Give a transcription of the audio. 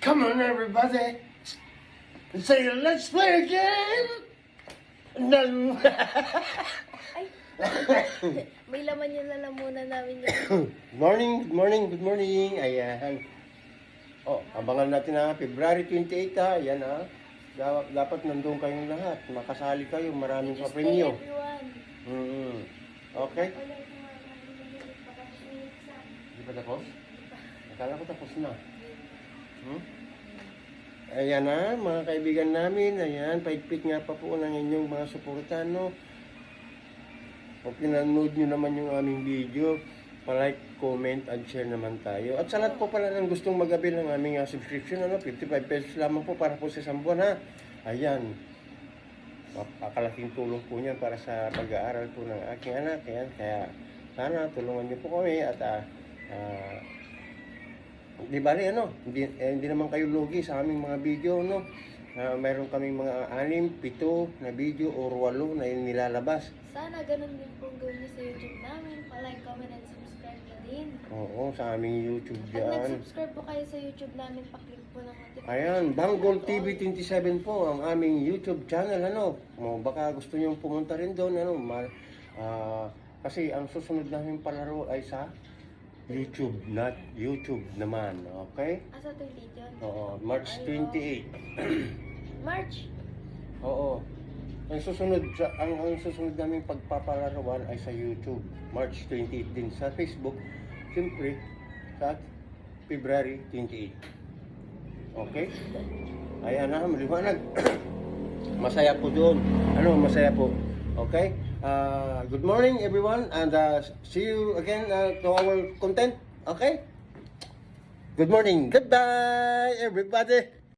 Come on, everybody. Say, let's play again. No. Ay, may laman yung lalamunan namin yun. Good morning. Ayan. Oh, abangan natin na February 28 ha. Ayan ha. Dapat nandun kayong lahat. Makasali kayo. Maraming Just papremyo. stay, everyone. Okay. Di pa tapos? Akala ko tapos na. Ayan na, mga kaibigan namin. Ayan, paigpit nga pa po ng inyong mga suportan, no? Kung pinanood nyo naman yung aming video, palike, comment, and share naman tayo. At sa lahat po pala ng gustong mag-avail ng aming subscription, 55 pesos lamang po para po sa isang buwan, ha? Ayan. Mapakalaking tulong po niyan para sa pag-aaral po ng aking anak. Ayan, kaya sana tulungan niyo po kami at di bali hindi naman kayo lugi sa aming mga video, no? Mayroon kaming mga 6, 7 na video or 8 na nilalabas. Sana ganun din pong gawin niyo sa YouTube namin. Pa-like, comment, and subscribe na din. Oo, sa aming YouTube At dyan. nag-subscribe po kayo sa YouTube namin, pa-click po ng notification. Ayan, Banggol TV 27 po ang aming YouTube channel, ano? Baka gusto niyo pumunta rin doon, ano? Kasi ang susunod namin palaro ay sa YouTube, not YouTube naman, okay? Asa 28 yun? Oo, March 28. March? Oo. Ang susunod naming pagpapalaruan ay sa YouTube, March 28 din. Sa Facebook, siyempre, sa February 28. Okay? Ayan na, maliwanag. Masaya po doon. Masaya po. Okay? Good morning everyone and see you again to our content. Okay? Good morning. Goodbye everybody.